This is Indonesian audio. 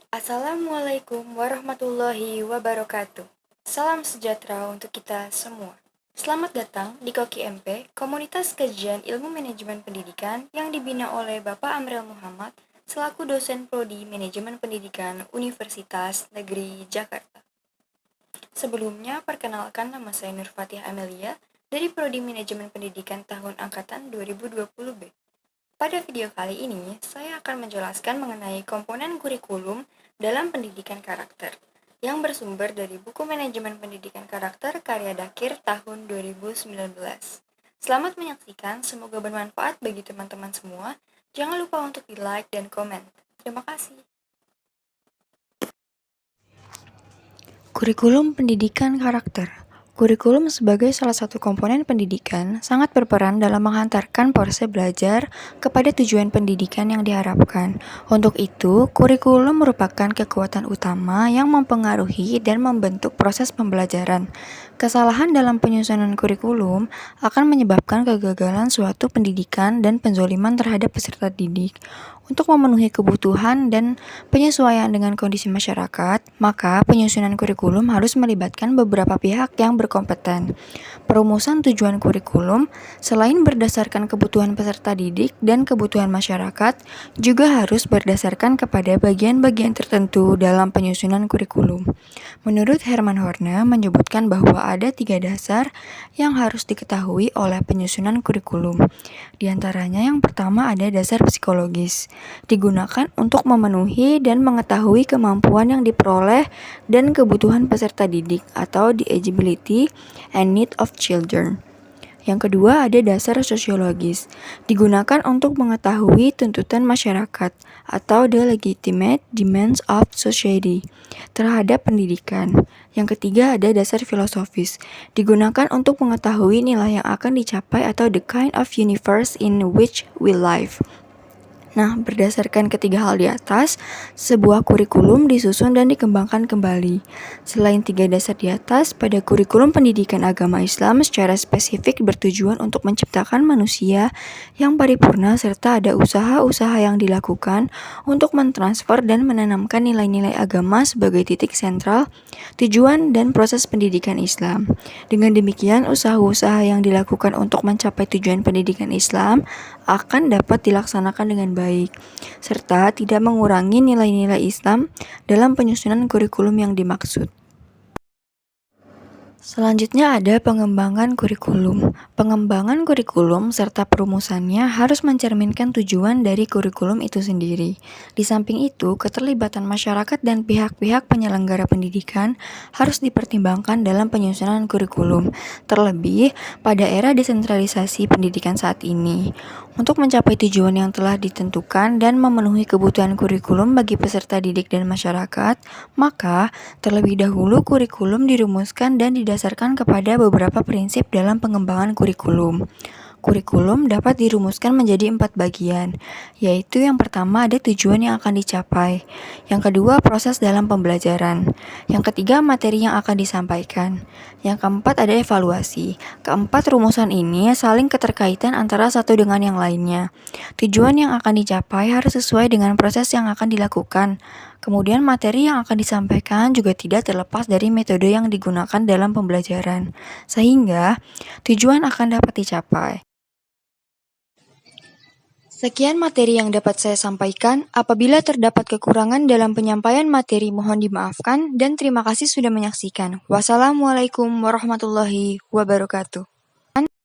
Assalamualaikum warahmatullahi wabarakatuh. Salam sejahtera untuk kita semua. Selamat datang di Koki MP, Komunitas Kajian Ilmu Manajemen Pendidikan yang dibina oleh Bapak Amril Muhammad selaku dosen Prodi Manajemen Pendidikan Universitas Negeri Jakarta. Sebelumnya, perkenalkan nama saya Nur Fatih Amelia dari Prodi Manajemen Pendidikan tahun angkatan 2020B. Pada video kali ini, saya akan menjelaskan mengenai komponen kurikulum dalam pendidikan karakter yang bersumber dari buku Manajemen Pendidikan Karakter karya Dakir tahun 2019. Selamat menyaksikan, semoga bermanfaat bagi teman-teman semua. Jangan lupa untuk di-like dan komen. Terima kasih. Kurikulum pendidikan karakter. Kurikulum sebagai salah satu komponen pendidikan sangat berperan dalam menghantarkan proses belajar kepada tujuan pendidikan yang diharapkan. Untuk itu, kurikulum merupakan kekuatan utama yang mempengaruhi dan membentuk proses pembelajaran. Kesalahan dalam penyusunan kurikulum akan menyebabkan kegagalan suatu pendidikan dan penzoliman terhadap peserta didik. Untuk memenuhi kebutuhan dan penyesuaian dengan kondisi masyarakat, maka penyusunan kurikulum harus melibatkan beberapa pihak yang berkompeten. Perumusan tujuan kurikulum, selain berdasarkan kebutuhan peserta didik dan kebutuhan masyarakat, juga harus berdasarkan kepada bagian-bagian tertentu dalam penyusunan kurikulum. Menurut Herman Horne menyebutkan bahwa ada 3 dasar yang harus diketahui oleh penyusunan kurikulum. Di antaranya yang pertama ada dasar psikologis, digunakan untuk memenuhi dan mengetahui kemampuan yang diperoleh dan kebutuhan peserta didik atau the ability and need of children. Yang kedua ada dasar sosiologis, digunakan untuk mengetahui tuntutan masyarakat atau the legitimate demands of society terhadap pendidikan. Yang ketiga ada dasar filosofis, digunakan untuk mengetahui nilai yang akan dicapai atau the kind of universe in which we live. Nah, berdasarkan ketiga hal di atas, sebuah kurikulum disusun dan dikembangkan kembali. Selain 3 dasar di atas, pada kurikulum pendidikan agama Islam secara spesifik bertujuan untuk menciptakan manusia yang paripurna serta ada usaha-usaha yang dilakukan untuk mentransfer dan menanamkan nilai-nilai agama sebagai titik sentral, tujuan dan proses pendidikan Islam. Dengan demikian, usaha-usaha yang dilakukan untuk mencapai tujuan pendidikan Islam akan dapat dilaksanakan dengan baik, serta tidak mengurangi nilai-nilai Islam dalam penyusunan kurikulum yang dimaksud. Selanjutnya ada pengembangan kurikulum. Pengembangan kurikulum serta perumusannya harus mencerminkan tujuan dari kurikulum itu sendiri. Di samping itu, keterlibatan masyarakat dan pihak-pihak penyelenggara pendidikan harus dipertimbangkan dalam penyusunan kurikulum, terlebih pada era desentralisasi pendidikan saat ini. Untuk mencapai tujuan yang telah ditentukan dan memenuhi kebutuhan kurikulum bagi peserta didik dan masyarakat, maka terlebih dahulu kurikulum dirumuskan dan didasarkan kepada beberapa prinsip dalam pengembangan kurikulum. Kurikulum dapat dirumuskan menjadi 4 bagian, yaitu yang pertama ada tujuan yang akan dicapai, yang kedua proses dalam pembelajaran, yang ketiga materi yang akan disampaikan, yang keempat ada evaluasi. Keempat rumusan ini saling keterkaitan antara satu dengan yang lainnya. Tujuan yang akan dicapai harus sesuai dengan proses yang akan dilakukan. Kemudian materi yang akan disampaikan juga tidak terlepas dari metode yang digunakan dalam pembelajaran, sehingga tujuan akan dapat dicapai. Sekian materi yang dapat saya sampaikan. Apabila terdapat kekurangan dalam penyampaian materi, mohon dimaafkan dan terima kasih sudah menyaksikan. Wassalamualaikum warahmatullahi wabarakatuh.